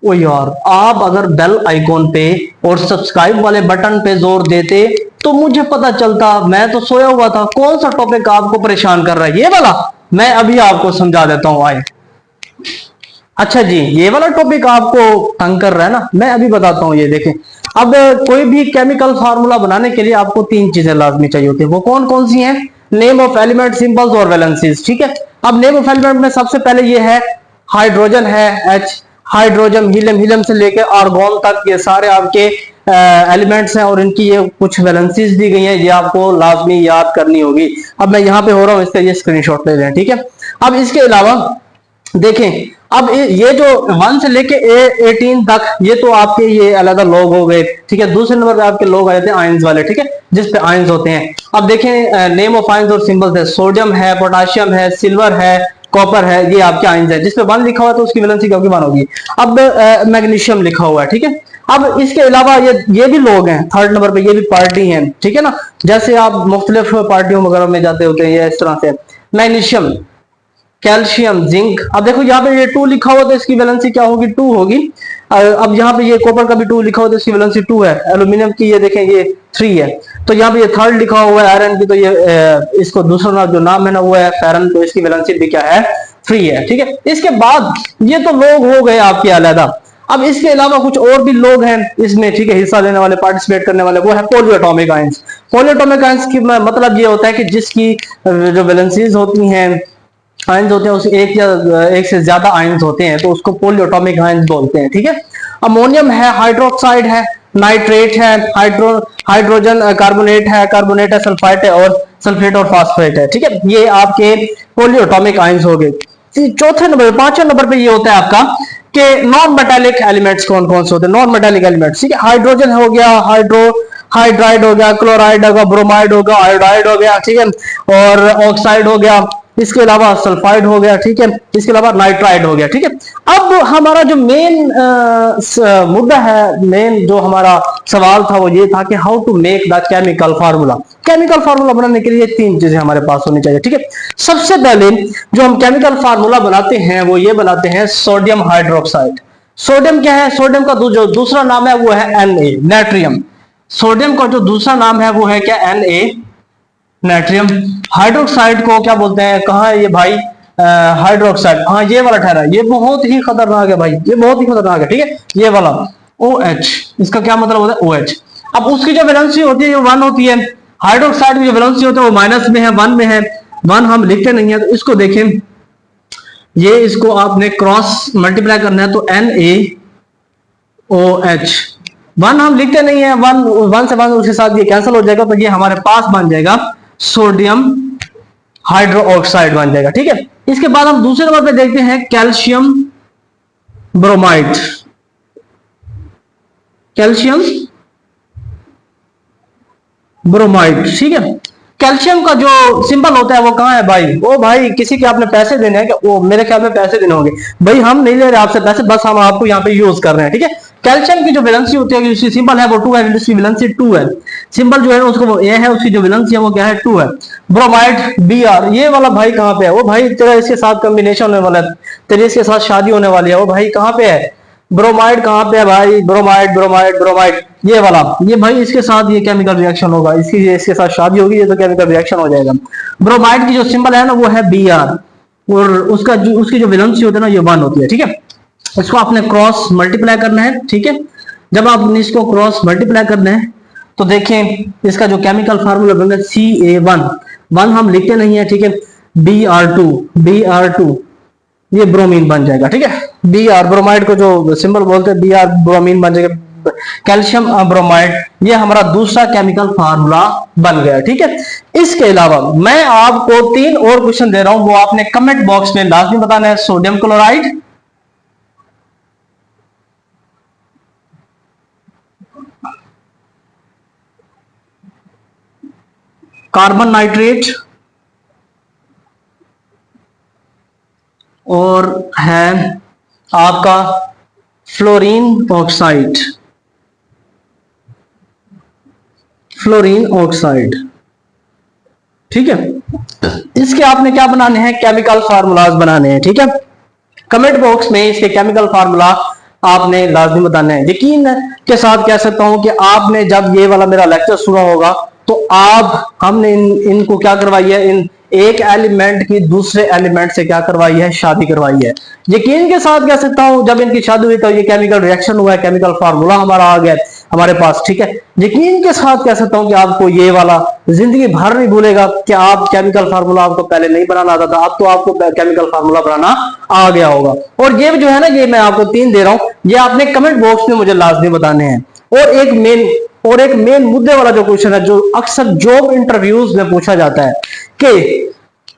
ओ यार, आप अगर बेल आइकॉन पे और सब्सक्राइब वाले बटन पे जोर देते तो मुझे पता चलता। मैं तो सोया हुआ था। कौन सा टॉपिक आपको परेशान कर रहा है? ये वाला मैं अभी आपको समझा देता हूं, आए। अच्छा जी, ये वाला टॉपिक आपको तंग कर रहा है ना, मैं अभी बताता हूँ। ये देखें, अब कोई भी केमिकल फार्मूला बनाने के लिए आपको तीन चीजें लाजमी चाहिए होती है। वो कौन कौन सी हैं? नेम ऑफ एलिमेंट, सिंबल्स और वैलेंसीज। ठीक है। अब नेम ऑफ एलिमेंट में सबसे पहले ये है हाइड्रोजन है, एच। हाइड्रोजन, हीलियम, हीलियम से लेकर आर्गोन तक ये सारे आपके एलिमेंट्स हैं और इनकी ये कुछ वैलेंसीज दी गई हैं, ये आपको लाजमी याद करनी होगी। अब मैं यहाँ पे हो रहा हूँ, इसका ये स्क्रीनशॉट ले लें। ठीक है। अब इसके अलावा देखें, अब ये जो 1 से लेके A18 तक, ये तो आपके ये अलग लोग हो गए। ठीक है। दूसरे नंबर पे आपके लोग आ जाते हैं आयंस वाले। ठीक है, जिसपे आयंस होते हैं। अब देखें, नेम ऑफ आयंस और सिंबल्स है। सोडियम है, पोटाशियम है, सिल्वर है, कॉपर है, ये आपके आयंस है। जिसपे 1 लिखा हुआ है तो उसकी वैलेंसी क्या होगी? 1 होगी। अब मैग्नीशियम लिखा हुआ है। ठीक है। अब इसके अलावा ये भी लोग हैं थर्ड नंबर पे, ये भी पार्टी हैं। ठीक है ना, जैसे आप मुख्तलिफ पार्टियों वगैरह में जाते होते हैं, ये इस तरह से। Magnesium, calcium, zinc. अब देखो यहाँ पे ये 2 लिखा हुआ तो इसकी वैलेंसी क्या होगी? 2 होगी। अब यहाँ पे ये कॉपर का भी 2 लिखा हुआ तो इसकी वैलेंसी 2 है। एल्यूमिनियम की ये देखें, ये 3 है। तो यहाँ पे ये थर्ड लिखा हुआ है आयरन की, तो ये इसको दूसरा जो नाम है ना वो है फेरन, तो इसकी वैलेंसी भी क्या है? 3 है। ठीक है। इसके बाद ये तो लोग हो गए आपके अलग। अब इसके अलावा कुछ और भी लोग हैं इसमें। ठीक है, हिस्सा लेने वाले, पार्टिसिपेट करने वाले, वो है पॉलीएटॉमिक आयंस। पॉलीएटॉमिक आयंस की मतलब ये होता है कि जिसकी जो वैलेंसीज होती हैं, आयंस होते हैं, उस एक से ज्यादा आयंस होते हैं, तो उसको पॉलीएटॉमिक आयंस बोलते हैं। ठीक है। अमोनियम है, हाइड्रोक्साइड है, नाइट्रेट है, हाइड्रोजन कार्बोनेट है, सल्फाइट है, और सल्फेट और फास्फेट है। ठीक है, ये आपके पॉलीएटॉमिक आयंस हो गए। चौथे नंबर, 5वें नंबर पे ये होता है आपका कि नॉन मेटालिक एलिमेंट्स कौन कौन से होते हैं? Non metallic elements. ठीक है, हाइड्रोजन हो गया, हाइड्राइड हो गया, क्लोराइड होगा, ब्रोमाइड होगा, आयोडाइड हो गया। ठीक है, और ऑक्साइड हो गया। इसके अलावा सल्फाइड हो गया। ठीक है, इसके अलावा नाइट्राइड हो गया। ठीक है। अब हमारा जो मेन मुद्दा है, मेन जो हमारा सवाल था वो ये था कि how to make the chemical formula. Chemical formula बनाने के लिए 3 चीजें हमारे पास होनी चाहिए। ठीक है। सबसे पहले जो हम केमिकल फार्मूला बनाते हैं वो ये बनाते हैं सोडियम हाइड्रोक्साइड। सोडियम क्या है? सोडियम का जो दूसरा नाम है वो है Na, नेट्रियम। सोडियम का जो दूसरा नाम है वो है क्या? Na, natrium. हाइड्रोक्साइड को क्या बोलते हैं? कहाँ है ये भाई? हाइड्रोक्साइड, हाँ ये वाला ठहरा। ये बहुत ही खतरनाक है भाई, ये बहुत ही खतरनाक है। ठीक है, ये वाला OH, इसका क्या मतलब होता है? OH। अब उसकी जो वैलेंसी होती है वो 1 होती है। हाइड्रोक्साइड की जो वैलेंसी होती है वो माइनस में है, 1 में है। 1 हम लिखते नहीं है, तो इसको देखें, ये इसको आपने क्रॉस मल्टीप्लाई करना है तो NaOH। 1 हम लिखते नहीं है, 1 से 1 उसके साथ ये कैंसिल हो जाएगा, तो ये हमारे पास बन जाएगा सोडियम हाइड्रोक्साइड बन जाएगा। ठीक है। इसके बाद हम दूसरे नंबर पे देखते हैं कैल्शियम ब्रोमाइड। Calcium bromide. ठीक है। कैल्शियम का जो सिंबल होता है वो कहाँ है भाई? वो भाई किसी के आपने पैसे देने हैं, वो मेरे ख्याल में पैसे देने होंगे भाई। हम नहीं ले रहे आपसे पैसे, बस हम आपको यहाँ पे यूज कर रहे हैं। ठीक है। कैल्शियम की जो वैलेंसी होती है, उसकी सिंबल है वो 2 है, इसकी वैलेंसी 2 है। सिंबल जो है उसको ये है, उसकी जो वैलेंसी है वो क्या है? 2 है। ब्रोमाइड Br, ये वाला भाई कहाँ पे है? वो भाई तेरा इसके साथ कॉम्बिनेशन होने वाला है, तेरे इसके साथ शादी होने वाली है। वो भाई कहाँ पे है? ब्रोमाइड कहाँ पे है भाई? ब्रोमाइड ब्रोमाइड ब्रोमाइड, ये वाला। ये भाई इसके साथ ये केमिकल रिएक्शन होगा, इसके साथ शादी होगी, ये तो केमिकल रिएक्शन हो जाएगा। ब्रोमाइड की जो सिंबल है ना वो है Br, और उसकी जो वैलेंसी होती है ना ये 1 होती है। ठीक है। इसको आपने क्रॉस मल्टीप्लाई करना है। ठीक है। जब आपने इसको क्रॉस मल्टीप्लाई करना है तो देखें इसका जो केमिकल फार्मूला बनेगा Ca1। 1 हम लिखते नहीं है। ठीक है। Br2 ये ब्रोमीन बन जाएगा। ठीक है। Br, ब्रोमाइड को जो सिंबल बोलते हैं Br, ब्रोमीन बन जाएगा। कैल्शियम ब्रोमाइड, ये हमारा दूसरा केमिकल फार्मूला बन गया। ठीक है। इसके अलावा मैं आपको 3 और क्वेश्चन दे रहा हूं, वो आपने कमेंट बॉक्स में लाजमी बताना है। सोडियम क्लोराइड, कार्बन नाइट्रेट, और है आपका फ्लोरीन ऑक्साइड। Fluorine oxide. ठीक है। इसके आपने क्या बनाने हैं, केमिकल फार्मूलाज बनाने हैं। ठीक है, कमेंट बॉक्स में इसके केमिकल फार्मूला आपने लाजमी बताना है। यकीन के साथ कह सकता हूं कि आपने जब ये वाला मेरा लेक्चर सुना होगा तो आप हमने इनको क्या करवाई है, इन एक एलिमेंट की दूसरे एलिमेंट से क्या करवाई है, शादी करवाई है। यकीन के साथ कह सकता हूं जब इनकी शादी हुई तो ये केमिकल रिएक्शन हुआ है, केमिकल फार्मूला हमारा आ गया हमारे पास। ठीक है, यकीन के साथ कह सकता हूं कि आपको ये वाला जिंदगी भर नहीं भूलेगा कि आप केमिकल फार्मूला आपको पहले नहीं बनाना आता था, अब तो आपको केमिकल फार्मूला बनाना आ गया होगा। और ये जो है ना, ये मैं आपको 3 दे रहा हूं, ये आपने कमेंट बॉक्स में मुझे लाजमी बताने हैं। और एक मेन मुद्दे वाला जो क्वेश्चन है, जो अक्सर जॉब इंटरव्यूज में पूछा जाता है कि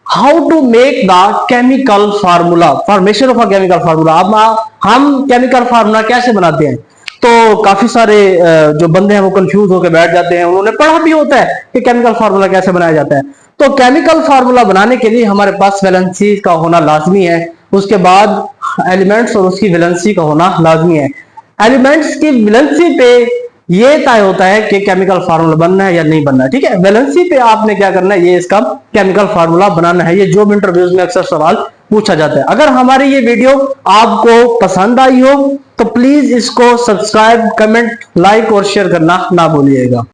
how to make the chemical formula, formation of a chemical formula. अब हम केमिकल फार्मूला कैसे बनाते हैं, तो काफी सारे जो बंदे हैं वो कंफ्यूज होकर बैठ जाते हैं। उन्होंने पढ़ा भी होता है कि केमिकल फार्मूला कैसे बनाया जाता है। तो केमिकल फार्मूला बनाने के लिए हमारे पास वैलेंसी का होना लाजमी है, उसके बाद एलिमेंट्स और उसकी वैलेंसी का होना लाजमी है। एलिमेंट्स की वैलेंसी पे ये तय होता है कि केमिकल फार्मूला बनना है या नहीं बनना है। ठीक है, वैलेंसी पे आपने क्या करना है, ये इसका केमिकल फार्मूला बनाना है। ये जॉब इंटरव्यूज में अक्सर सवाल पूछा जाता है। अगर हमारी ये वीडियो आपको पसंद आई हो तो प्लीज इसको सब्सक्राइब, कमेंट, लाइक और शेयर करना ना भूलिएगा।